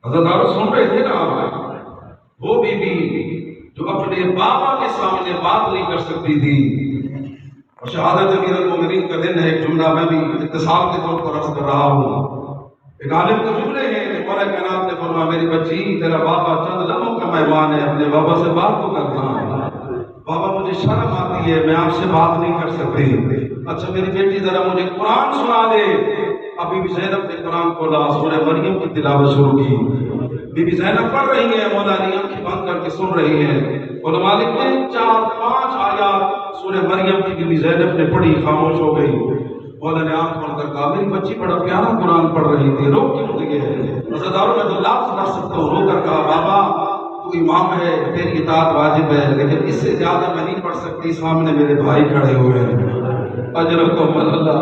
حضرت سن رہے تھے نا آپ؟ وہ بی بی جو اپنے بابا کے سامنے بات نہیں کر سکتی تھی، اور شہادت امیر المومنین کا دن ہے، ایک جملہ میں بھی اتصال کے طور پر عرض کر رہا ہوں۔ ایک عالم کے جملے ہیں کہ مولا کائنات نے فرمایا میری بچی تیرا بابا چند لمحوں کا مہمان ہے، اپنے بابا سے بات تو کرنا ہے۔ بابا مجھے شرم آتی ہے، میں آپ سے بات نہیں کر سکتی۔ اچھا میری بیٹی ذرا مجھے قرآن سنا دے۔ ابھی بھی زینب نے قرآن کھولا، سورہ مریم کی تلاوت شروع کی۔ بی بی زینب پڑھ رہی ہے، مولا علی آنکھیں بند کر کے سن رہی ہے۔ علماء لکھتے ہیں 4-5 آیات سورہ مریم کی بی بی زینب نے پڑھی، خاموش ہو گئی۔ مولا نے آنکھ کھول کر کہا میری بچی بڑا پیارا قرآن پڑھ رہی تھی، رو کیوں رہی ہے؟ عزاداروں میں تو لفظ پڑھ سکتا ہوں۔ رو کر کہا بابا تو امام ہے، تیری اطاعت واجب ہے، لیکن اس سے زیادہ میں نہیں پڑھ سکتی، سامنے میرے بھائی کھڑے ہوئے ہیں۔ اجرکم اللہ۔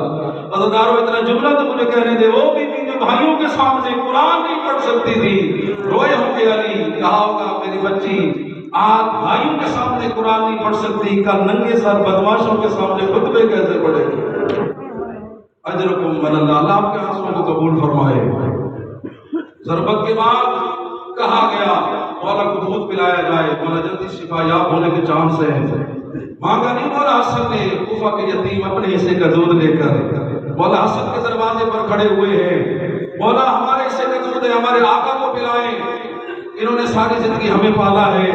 عزاداروں اتنا جملہ تو مجھے کہنے دے، وہ بھی جو بھائیوں کے سامنے قرآن نہیں پڑھ سکتی تھی، روئے ہوں گے علی، کہا ہوگا میری بچی آج بھائیوں کے سامنے قرآن نہیں پڑھ سکتی، کل ننگے سر بدماشوں کے سامنے خطبے کیسے پڑھے گی؟ اجرکم اللہ۔ اللہ آپ کے آنسوں کو قبول فرمائے۔ ضربت کے بعد کہا گیا مولا کو دودھ پلایا جائے، مولا جلدی شفا یاب ہونے کے چانس ہے۔ مانگا نہیں مولا حسن نے، کوفہ کے یتیم اپنے حصے کا دودھ لے کر مولا حسن کے دروازے پر کھڑے ہوئے ہیں۔ مولا ہمارے حصے کا دودھ ہے، ہمارے آقا کو پلائیں، انہوں نے ساری زندگی ہمیں پالا ہے،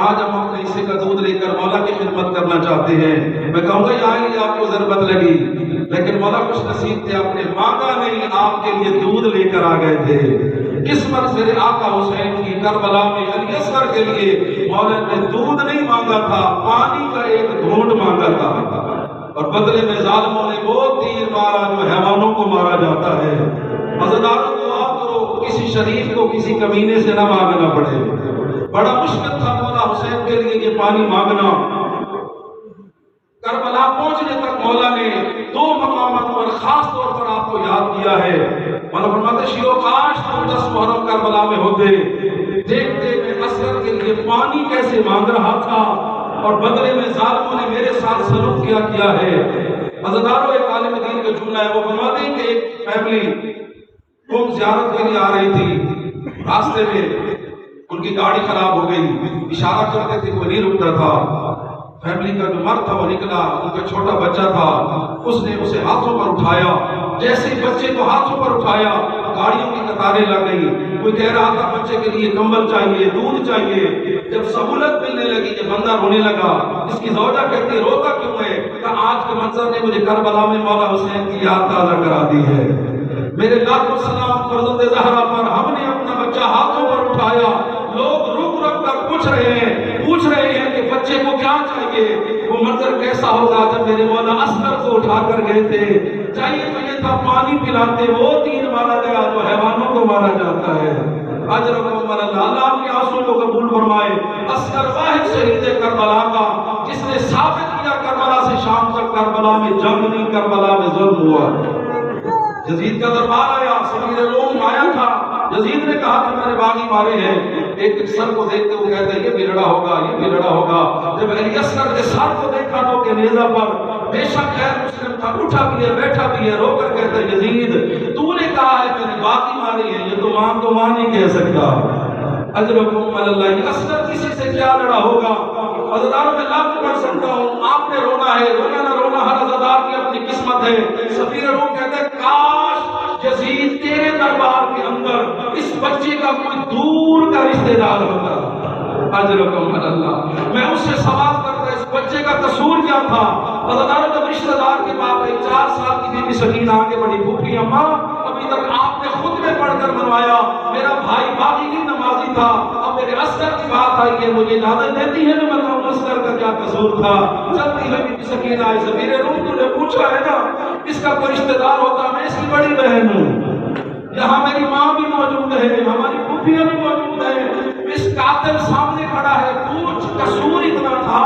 آج ہم اپنے حصے کا دودھ لے کر مولا کی خدمت کرنا چاہتے ہیں۔ میں کہوں گا یہ آئے گی آپ کو ضربت لگی، لیکن مولا خوش نصیب تھے، اپنے مانگا نہیں آپ کے لیے دودھ لے کر آ گئے تھے۔ قسمت میرے آقا حسین کی کربلا میں علی اصغر کے لیے مولا نے دودھ نہیں مانگا تھا، پانی کا ایک گھونٹ مانگا تھا، اور بدلے میں ظالموں نے وہ تیر مارا جو حیوانوں کو مارا جاتا ہے۔ عزاداروں دعا کرو کسی شریف کو کسی کمینے سے نہ مانگنا پڑے۔ بڑا مشکل تھا مولا حسین کے لیے یہ پانی مانگنا۔ کربلا پہنچنے تک مولا نے 2 مقامات پر خاص طور پر آپ کو یاد کیا ہے۔ مولا فرماتے شیو کاش تم 10 محرم کربلا میں ہوتے، دیکھتے میں اصغر کے لیے پانی کیسے مانگ رہا تھا، اور بدلے میں ظالموں نے میرے ساتھ سلوک کیا ہے۔ عزاداروں ایک عالم دین کا جملہ ہے، وہ فرماتے ہیں کہ ایک فیملی قوم زیارت کے لیے آ رہی تھی، راستے میں ان کی گاڑی خراب ہو گئی، اشارہ کرتے تھے کوئی نہیں رکتا تھا۔ فیملی کا جو مرد تھا وہ نکلا، ان کا چھوٹا بچہ تھا، اس نے اسے ہاتھوں پر اٹھایا، جیسے ہی بچے کو ہاتھوں پر اٹھایا گاڑیوں کی قطاریں لگ گئی۔ کوئی کہہ رہا تھا بچے کے لیے کمبل چاہیے، دودھ چاہیے۔ جب سہولت ملنے لگی یہ بندہ رونے لگا، اس کی زوجہ کہتی روتا کیوں ہے؟ کہ آج کے منظر نے مجھے کربلا میں مولا حسین کی یاد تازہ کرا دی ہے۔ میرے لاکھوں سلام فرزند زہرا پر، ہم نے اپنا بچہ ہاتھوں پر اٹھایا، لوگ رک رک کر پوچھ رہے ہیں کہ بچے کو کیا چاہیے۔ وہ منظر کیسا ہوگا جب میرے مولا اصغر کو اٹھا کر گئے تھے، چاہیے تو یہ تھا پانی پلاتے، وہ تیر مارا گیا جو حیوانوں کو مارا جاتا ہے۔ اجرکم اللہ۔ اللہ آپ کے آنسوں کو قبول فرمائے۔ اصغر واحد شہید کربلا کا جس نے ثابت کیا کربلا سے شام تک کربلا میں جنگ نہیں، کربلا میں ظلم ہوا۔ یزید کا دربار آیا، سفیر روم آیا تھا، یزید نے کہا کہ میں نے باغی مارے ہیں۔ ایک سر کو دیکھتے ہوئے کہتے ہیں یہ بھی لڑا ہوگا، یہ بھی لڑا ہوگا۔ جب علی اصغر کے سر کو دیکھا تو کہ نیزہ پر بے شک خیر مسلم تھا، اٹھا بھی ہے بیٹھا بھی ہے، رو کر کہتا ہے یزید تو نے کہا ہے میں نے باغی ماری ہے، یہ تو ماں نہیں کہہ سکتا۔ اجرکم اللہ۔ اصغر کسی سے کیا لڑا ہوگا؟ عزاداروں میں لفظ پڑھ سکتا ہوں، آپ نے رونا ہے، رونا نہ رونا ہر عزادار کی اپنی قسمت ہے۔ سفیر روم کہتے ہیں کاش یزید تیرے دربار کے اندر اس بچے کا کوئی دور کا رشتہ دار ہوتا۔ اجرکم اللہ۔ میں اس سے سوال کرتا اس بچے کا قصور کیا تھا؟ عزاداروں جب رشتہ دار کی بات ہے، 4 سال کی بی بی سکینہ آگے بڑی، پھوپھی اماں ابھی تک آپ نے خطبے پڑھ کر منوایا، میرا بھائی باقی نہیں نمازی تھا، اب میرے اصغر کی بات آئی ہے، مجھے اجازت دیتی ہے میں بتاؤں اصغر کا کیا قصور تھا؟ چلتی ہے بی بی سکینہ آئی، سفیر روم تو نے پوچھا ہے نا اس کا کوئی رشتہ دار ہوتا، میں اس کی بڑی بہن ہوں، یہاں میری ماں بھی موجود ہے، ہماری پھوپھیاں بھی موجود ہیں، اس قاتل سامنے کھڑا ہے، پوچھ قصور اتنا تھا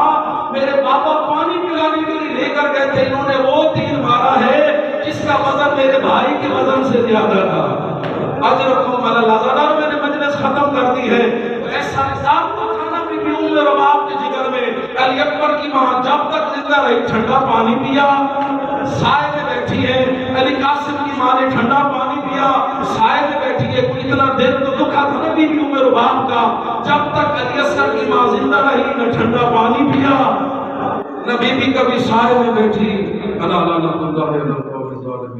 میرے بابا پانی پلانے کے لیے لے کر گئے تھے، انہوں نے وہ تیر مارا ہے جس کا وزن میرے بھائی کے وزن سے زیادہ تھا۔ اجرکم اللہ۔ میں نے مجلس ختم کر دی ہے، ایسا نظام تو تھا نا بی بی ام رباب کے جگر میں، علی اکبر کی ماں جب تک زندہ رہی ٹھنڈا پانی پیا، سائے میں بیٹھی ہے، علی قاسم کی ماں نے ٹھنڈا پانی پیا، سائے میں بیٹھی ہے۔ اتنا دل تو دکھا تھا نا بی بی ام رباب کا، جب تک علی اصغر کی ماں زندہ رہی نہ ٹھنڈا پانی پیا نہ بی بی کبھی سائے میں بیٹھی۔ الا لعنت اللہ علی القوم الظالمین۔